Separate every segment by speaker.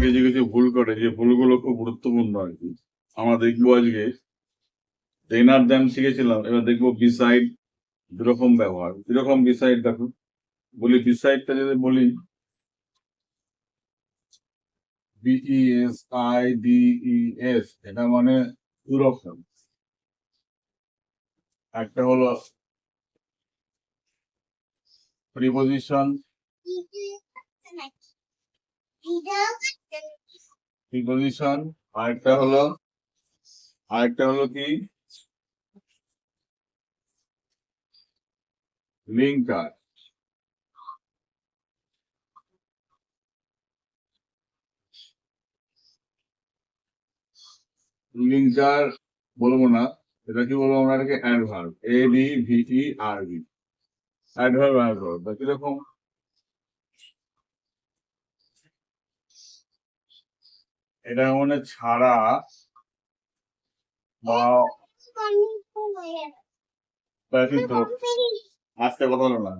Speaker 1: কিছু কিছু ভুল করে, যে ভুলগুলো খুব গুরুত্বপূর্ণ আর কি। আমরা দেখবো আজকে দেনার দেন শিখেছিলাম, এবার দেখবো বিসাইড দুরকম ব্যবহার। কিরকম বিসাইড দেখো, বলি বিসাইডটা যদি বলি BESIDES, এটা মানে দুরকম। একটা হলো প্রিপোজিশন, প্রিপোজিশন, আরেকটা হলো কি লিঙ্কার। লিঙ্কার বলবো না, এটা কি বলবো আমরা, এটাকে অ্যাডভার্ব, ADVERB, অ্যাডভার্ব। অ্যাডভার্ব কিরকম, এটা মানে ছাড়া বা ব্যতীত, আজকে কথা হলো না,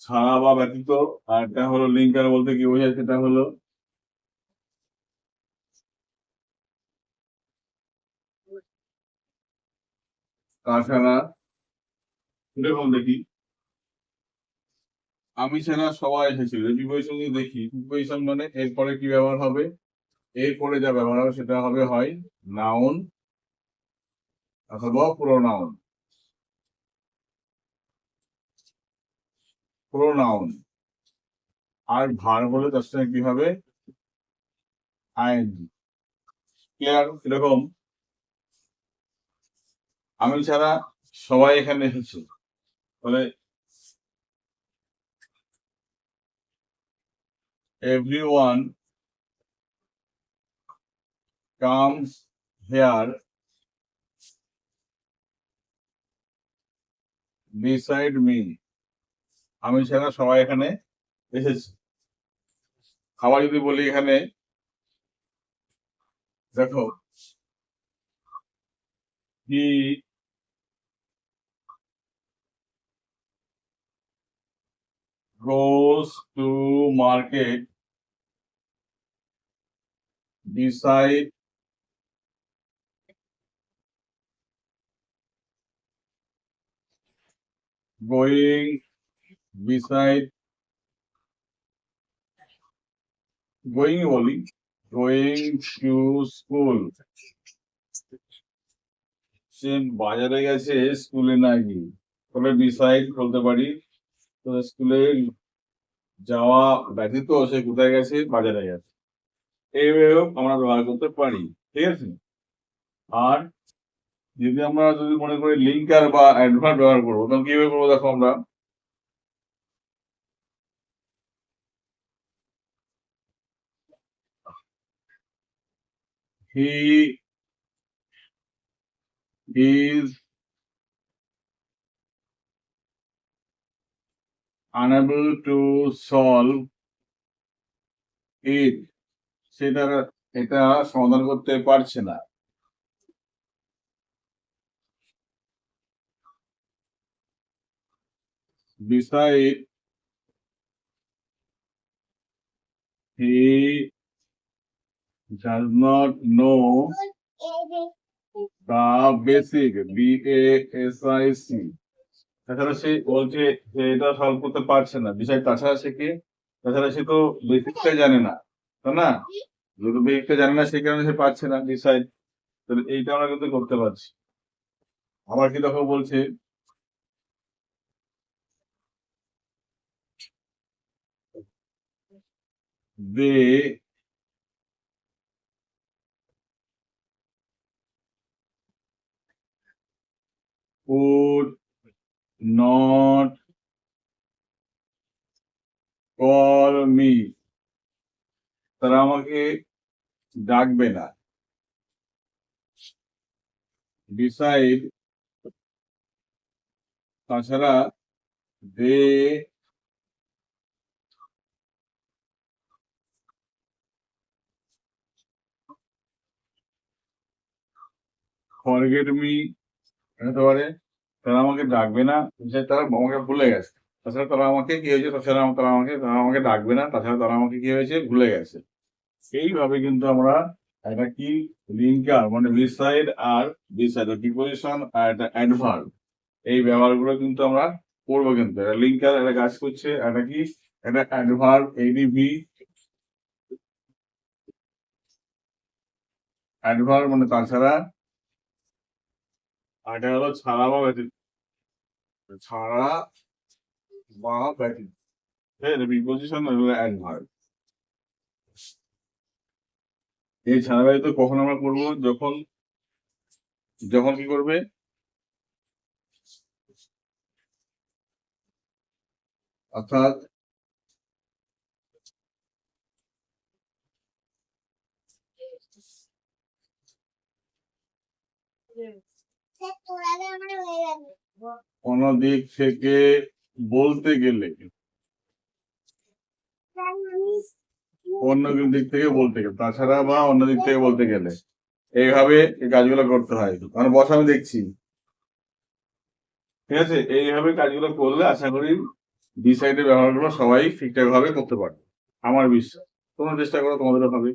Speaker 1: ছাড়া বা ব্যতীত। আর এটা হলো লিঙ্কার বলতে কি বোঝায়, সেটা হলো তাছাড়া। এরকম দেখি, আমি ছাড়া সবাই এসেছিল। প্রিপোজিশন যদি দেখি, প্রিপোজিশন মানে এরপরে কি ব্যবহার হবে, এরপরে যা ব্যবহার হবে সেটা হবে হয় নাউন অথবা প্রোনাউন। প্রোনাউন। আর ভার্ব হলে তার সঙ্গে কি হবে, আইএনজি। ক্লিয়ার? এরকম আমি ছাড়া সবাই এখানে এসেছে, তাহলে everyone comes here beside me, আমি ছাড়া সবাই এখানে এসেছে। আবার যদি বলি এখানে দেখো, he goes to market beside going beside going বলি going to school, সে বাজারে গেছে স্কুলে না গিয়ে, তবে বিসাইড বলতে পারি। তো স্কুলে যাওয়া ব্যতীত সে কোথায় গেছে, বাজারে গেছে। এইভাবেও আমরা ব্যবহার করতে পারি, ঠিক আছে। আর যদি আমরা যদি মনে করি লিঙ্কার বা অ্যাডভার্ব ব্যবহার করবো, তখন কিভাবে করবো দেখো, আমরা he is unable to solve it, সেটা এটা সমাধান করতে পারছে না। Beside, he does not know the basic, BASIC, তাছাড়া সে বলছে যে এটা সলভ করতে পারছে না। বিষয় তাছাড়া সে কি, তাছাড়া সে তো বেসিকটাই জানে না, তাই না? যেহেতু বেসিকটা জানে না, সেই কারণে সে পারছে না ডিসাইড। তাহলে এইটা আমরা কিন্তু করতে পারছি। আবার কি দেখো বলছে, they would not call me, তারা আমাকে ডাকবে না। ডিসাইড তাছাড়া they forget me, হতে পারে তারা আমাকে ডাকবে না, তারা আমাকে ভুলে গেছে। তাছাড়া তারা আমাকে কি হয়েছে, তারা আমাকে ডাকবে না, তাছাড়া তারা আমাকে কি হয়েছে, ভুলে গেছে। এইভাবে কিন্তু আমরা একটা কি লিঙ্কার মানে বিসাইড আর বিসাইড প্রিপোজিশন আর একটা অ্যাডভার্ব এই ব্যবহারগুলো কিন্তু আমরা করবো কিন্তু একটা লিঙ্কার একটা কাজ করছে একটা কি একটা অ্যাডভার্ব এডিভি অ্যাডভার্ব মানে তাছাড়া আর এটা হলো ছাড়া বা ব্যতীত ছাড়া বা ব্যতীত প্রিপোজিশন হলো অ্যাডভার্ব এই ছাড়া ব্যতীত কখন আমরা করবো যখন যখন কি করবে অর্থাৎ কোন দিক থেকে বলতে গেলে অন্য দিক থেকে বলতে গেলে তাছাড়া বা অন্য দিক থেকে বলতে গেলে এইভাবে এই কাজগুলো করতে হয় মানে বসা আমি দেখছি ঠিক আছে এইভাবে কাজগুলো করলে আশা করি বি সাইডের ব্যবহারগুলো সবাই ঠিকঠাক ভাবে করতে পারবে আমার বিশ্বাস তোমরা চেষ্টা করো তোমাদেরও হবে